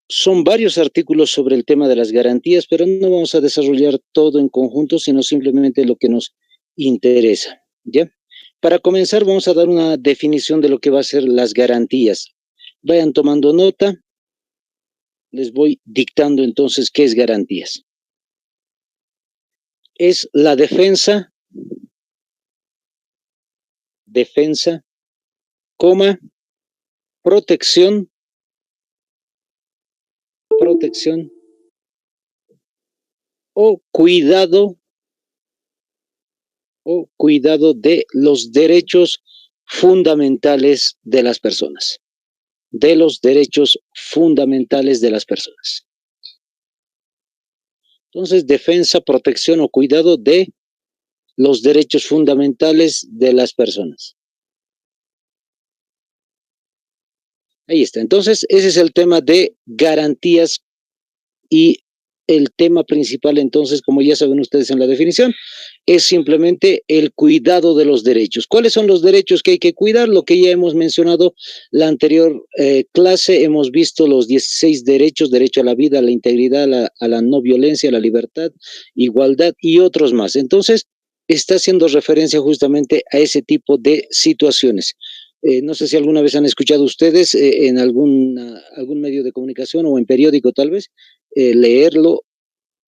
son varios artículos sobre el tema de las garantías, pero no vamos a desarrollar todo en conjunto, sino simplemente lo que nos interesa, ¿ya? Para comenzar, vamos a dar una definición de lo que va a ser las garantías. Vayan tomando nota, les voy dictando entonces qué es garantías. Es la defensa, coma, protección o cuidado de los derechos fundamentales de las personas. De los derechos fundamentales de las personas. Entonces, defensa, protección o cuidado de los derechos fundamentales de las personas. Ahí está. Entonces, ese es el tema de garantías y el tema principal, entonces, como ya saben ustedes en la definición, es simplemente el cuidado de los derechos. ¿Cuáles son los derechos que hay que cuidar? Lo que ya hemos mencionado la anterior clase, hemos visto los 16 derechos: derecho a la vida, a la integridad, a la no violencia, a la libertad, igualdad y otros más. Entonces, está haciendo referencia justamente a ese tipo de situaciones. No sé si alguna vez han escuchado ustedes en algún medio de comunicación o en periódico tal vez, leerlo.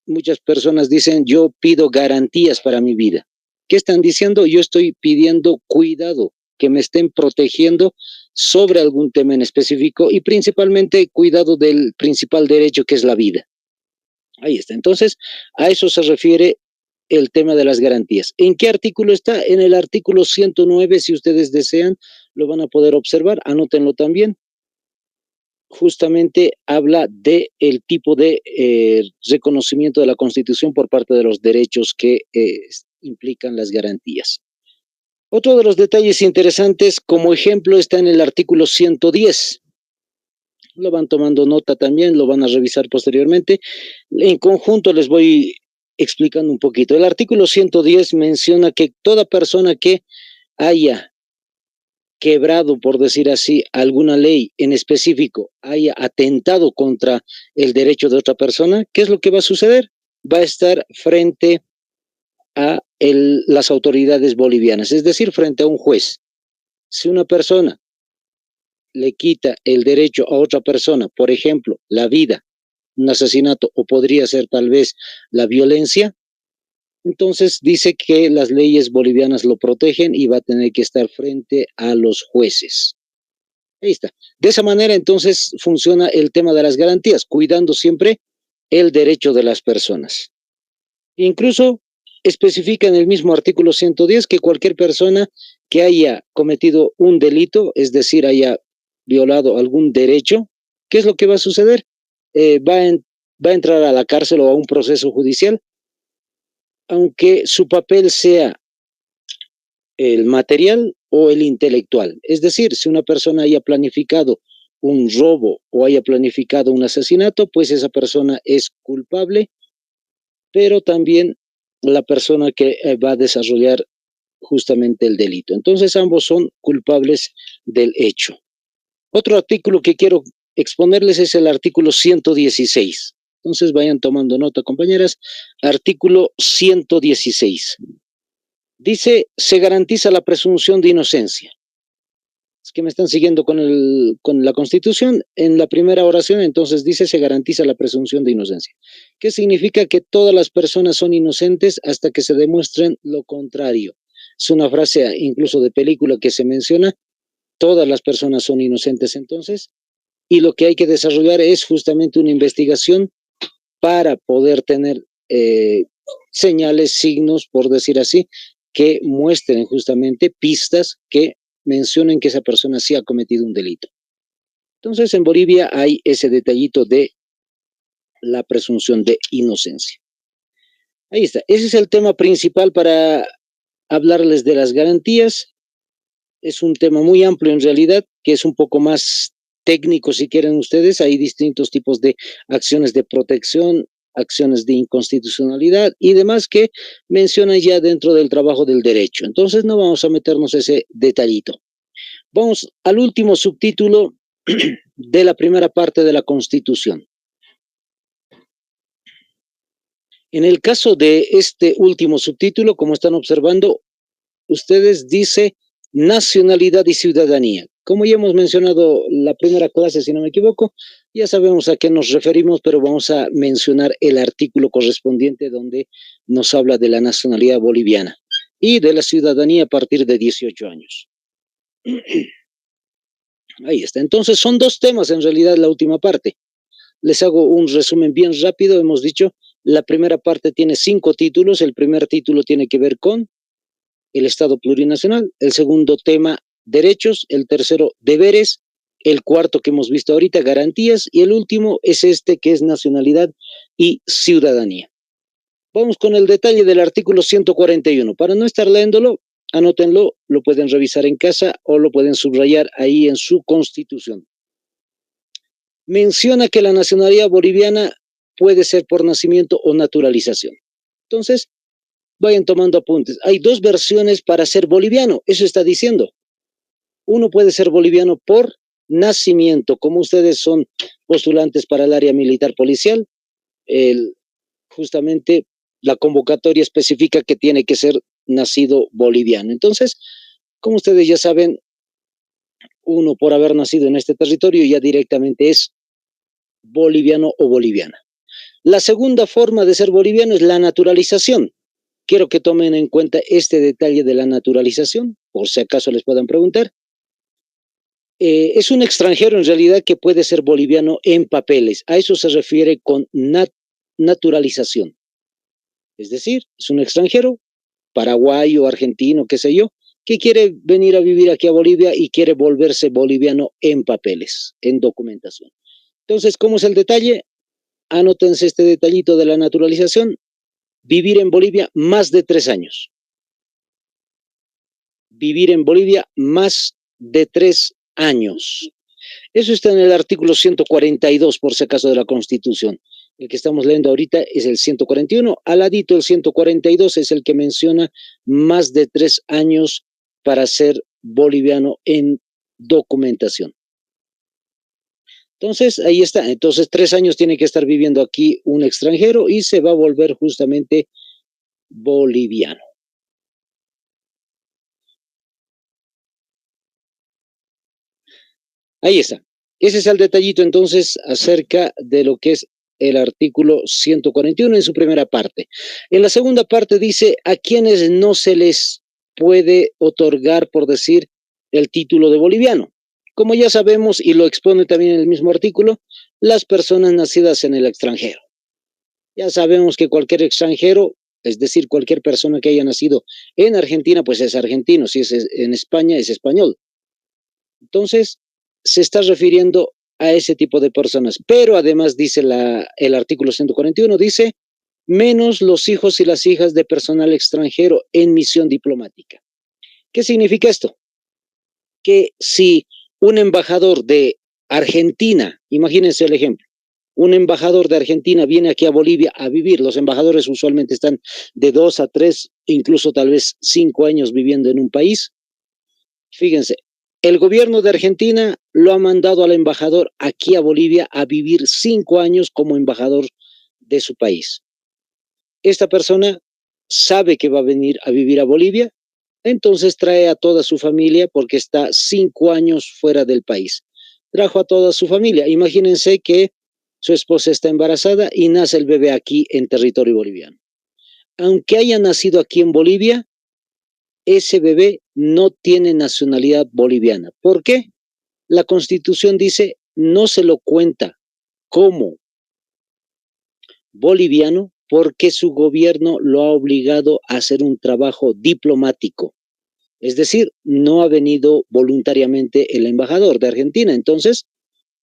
Muchas personas dicen: yo pido garantías para mi vida. ¿Qué están diciendo? Yo estoy pidiendo cuidado, que me estén protegiendo sobre algún tema en específico y principalmente cuidado del principal derecho, que es la vida. Ahí está. Entonces, a eso se refiere el tema de las garantías. ¿En qué artículo está? En el artículo 109, si ustedes desean, lo van a poder observar, anótenlo también. Justamente habla de el tipo de reconocimiento de la Constitución por parte de los derechos que implican las garantías. Otro de los detalles interesantes, como ejemplo, está en el artículo 110. Lo van tomando nota también, lo van a revisar posteriormente. En conjunto les voy explicando un poquito. El artículo 110 menciona que toda persona que haya quebrado, por decir así, alguna ley en específico, haya atentado contra el derecho de otra persona, ¿qué es lo que va a suceder? Va a estar frente a las autoridades bolivianas, es decir, frente a un juez. Si una persona le quita el derecho a otra persona, por ejemplo, la vida, un asesinato, o podría ser tal vez la violencia, entonces dice que las leyes bolivianas lo protegen y va a tener que estar frente a los jueces. Ahí está. De esa manera, entonces, funciona el tema de las garantías, cuidando siempre el derecho de las personas. Incluso especifica en el mismo artículo 110 que cualquier persona que haya cometido un delito, es decir, haya violado algún derecho, ¿qué es lo que va a suceder? Va a entrar a la cárcel o a un proceso judicial, aunque su papel sea el material o el intelectual. Es decir, si una persona haya planificado un robo o haya planificado un asesinato, pues esa persona es culpable, pero también la persona que va a desarrollar justamente el delito. Entonces ambos son culpables del hecho. Otro artículo que quiero exponerles es el artículo 116. Entonces vayan tomando nota, compañeras. Artículo 116. Dice: se garantiza la presunción de inocencia. Es que me están siguiendo con la Constitución. En la primera oración, entonces dice: se garantiza la presunción de inocencia. ¿Qué significa? Que todas las personas son inocentes hasta que se demuestren lo contrario. Es una frase incluso de película que se menciona: todas las personas son inocentes entonces, y lo que hay que desarrollar es justamente una investigación para poder tener señales, signos, por decir así, que muestren justamente pistas que mencionen que esa persona sí ha cometido un delito. Entonces, en Bolivia hay ese detallito de la presunción de inocencia. Ahí está. Ese es el tema principal para hablarles de las garantías. Es un tema muy amplio en realidad, que es un poco más técnico si quieren ustedes. Hay distintos tipos de acciones de protección, acciones de inconstitucionalidad y demás que mencionan ya dentro del trabajo del derecho. Entonces no vamos a meternos ese detallito. Vamos al último subtítulo, de la primera parte de la Constitución. En el caso de este último subtítulo, como están observando, ustedes dice nacionalidad y ciudadanía. Como ya hemos mencionado la primera clase, si no me equivoco, ya sabemos a qué nos referimos, pero vamos a mencionar el artículo correspondiente donde nos habla de la nacionalidad boliviana y de la ciudadanía a partir de 18 años. Ahí está. Entonces son dos temas en realidad la última parte. Les hago un resumen bien rápido. Hemos dicho, la primera parte tiene 5 títulos. El primer título tiene que ver con el Estado plurinacional. El segundo tema, derechos. El tercero, deberes. El cuarto que hemos visto ahorita, garantías. Y el último es este que es nacionalidad y ciudadanía. Vamos con el detalle del artículo 141. Para no estar leyéndolo, anótenlo, lo pueden revisar en casa o lo pueden subrayar ahí en su constitución. Menciona que la nacionalidad boliviana puede ser por nacimiento o naturalización. Entonces, vayan tomando apuntes. Hay 2 versiones para ser boliviano, eso está diciendo. Uno puede ser boliviano por nacimiento, como ustedes son postulantes para el área militar policial, justamente la convocatoria especifica que tiene que ser nacido boliviano. Entonces, como ustedes ya saben, uno por haber nacido en este territorio ya directamente es boliviano o boliviana. La segunda forma de ser boliviano es la naturalización. Quiero que tomen en cuenta este detalle de la naturalización, por si acaso les puedan preguntar. Es un extranjero en realidad que puede ser boliviano en papeles. A eso se refiere con naturalización. Es decir, es un extranjero, paraguayo, argentino, qué sé yo, que quiere venir a vivir aquí a Bolivia y quiere volverse boliviano en papeles, en documentación. Entonces, ¿cómo es el detalle? Anótense este detallito de la naturalización. Vivir en Bolivia más de 3 años. Vivir en Bolivia más de 3 años. Eso está en el artículo 142, por si acaso, de la Constitución. El que estamos leyendo ahorita es el 141. Al ladito, el 142 es el que menciona más de 3 años para ser boliviano en documentación. Entonces, ahí está. Entonces, 3 años tiene que estar viviendo aquí un extranjero y se va a volver justamente boliviano. Ahí está. Ese es el detallito entonces acerca de lo que es el artículo 141 en su primera parte. En la segunda parte dice a quienes no se les puede otorgar, por decir, el título de boliviano. Como ya sabemos, y lo expone también en el mismo artículo, las personas nacidas en el extranjero. Ya sabemos que cualquier extranjero, es decir, cualquier persona que haya nacido en Argentina, pues es argentino, si es en España, es español. Entonces, se está refiriendo a ese tipo de personas. Pero además dice el artículo 141, dice, menos los hijos y las hijas de personal extranjero en misión diplomática. ¿Qué significa esto? Que si un embajador de Argentina, imagínense el ejemplo, un embajador de Argentina viene aquí a Bolivia a vivir, los embajadores usualmente están de 2 a 3, incluso tal vez 5 años viviendo en un país. Fíjense, el gobierno de Argentina lo ha mandado al embajador aquí a Bolivia a vivir 5 años como embajador de su país. Esta persona sabe que va a venir a vivir a Bolivia, entonces trae a toda su familia porque está 5 años fuera del país. Trajo a toda su familia. Imagínense que su esposa está embarazada y nace el bebé aquí en territorio boliviano. Aunque haya nacido aquí en Bolivia, ese bebé no tiene nacionalidad boliviana. ¿Por qué? La Constitución dice no se lo cuenta como boliviano porque su gobierno lo ha obligado a hacer un trabajo diplomático. Es decir, no ha venido voluntariamente el embajador de Argentina, entonces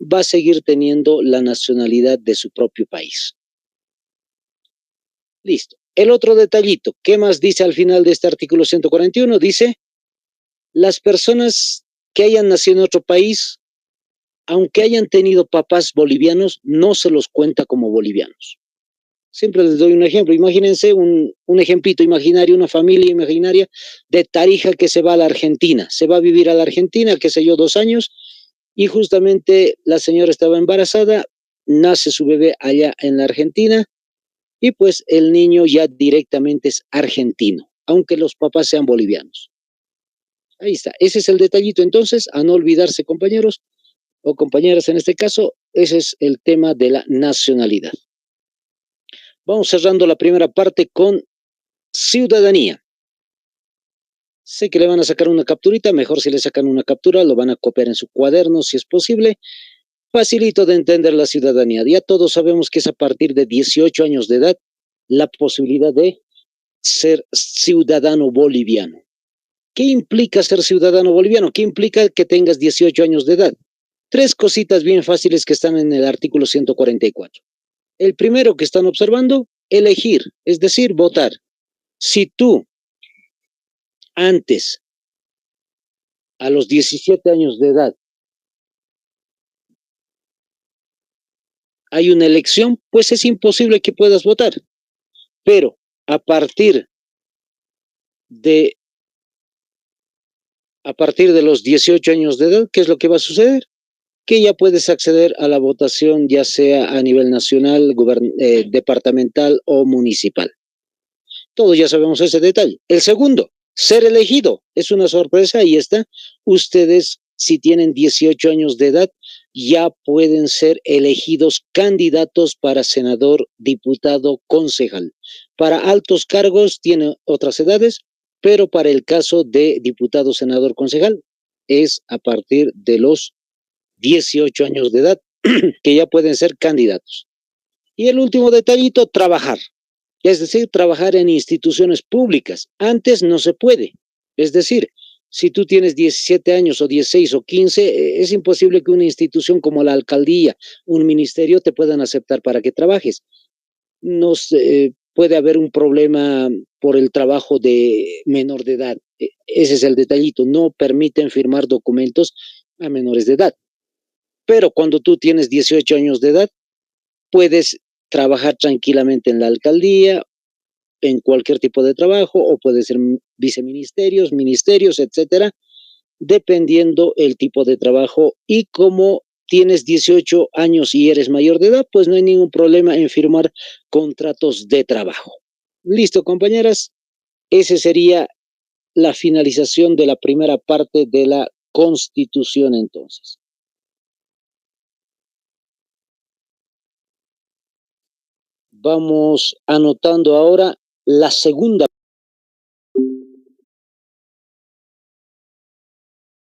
va a seguir teniendo la nacionalidad de su propio país. Listo. El otro detallito, ¿qué más dice al final de este artículo 141? Dice, las personas que hayan nacido en otro país, aunque hayan tenido papás bolivianos, no se los cuenta como bolivianos. Siempre les doy un ejemplo. Imagínense un ejemplito imaginario, una familia imaginaria de Tarija que se va a la Argentina. Se va a vivir a la Argentina, qué sé yo, 2 años, y justamente la señora estaba embarazada, nace su bebé allá en la Argentina y pues el niño ya directamente es argentino, aunque los papás sean bolivianos. Ahí está, ese es el detallito entonces, a no olvidarse compañeros o compañeras en este caso, ese es el tema de la nacionalidad. Vamos cerrando la primera parte con ciudadanía. Sé que le van a sacar una capturita, mejor si le sacan una captura, lo van a copiar en su cuaderno si es posible. Facilito de entender la ciudadanía. Ya todos sabemos que es a partir de 18 años de edad la posibilidad de ser ciudadano boliviano. ¿Qué implica ser ciudadano boliviano? ¿Qué implica que tengas 18 años de edad? Tres cositas bien fáciles que están en el artículo 144. El primero que están observando, elegir, es decir, votar. Si tú antes, a los 17 años de edad, hay una elección, pues es imposible que puedas votar. Pero a partir de, a partir de los 18 años de edad, ¿qué es lo que va a suceder? Que ya puedes acceder a la votación, ya sea a nivel nacional, departamental o municipal. Todos ya sabemos ese detalle. El segundo, ser elegido. Es una sorpresa, ahí está. Ustedes, si tienen 18 años de edad, ya pueden ser elegidos candidatos para senador, diputado, concejal. Para altos cargos tiene otras edades, pero para el caso de diputado, senador, concejal, es a partir de los 18 años de edad que ya pueden ser candidatos. Y el último detallito, trabajar. Es decir, trabajar en instituciones públicas. Antes no se puede. Es decir, si tú tienes 17 años o 16 o 15, es imposible que una institución como la alcaldía, un ministerio te puedan aceptar para que trabajes. No puede haber un problema por el trabajo de menor de edad. Ese es el detallito. No permiten firmar documentos a menores de edad. Pero cuando tú tienes 18 años de edad, puedes trabajar tranquilamente en la alcaldía, en cualquier tipo de trabajo, o puede ser viceministerios, ministerios, etcétera, dependiendo el tipo de trabajo. Y como tienes 18 años y eres mayor de edad, pues no hay ningún problema en firmar contratos de trabajo. Listo, compañeras, ese sería la finalización de la primera parte de la Constitución entonces. Vamos anotando ahora la segunda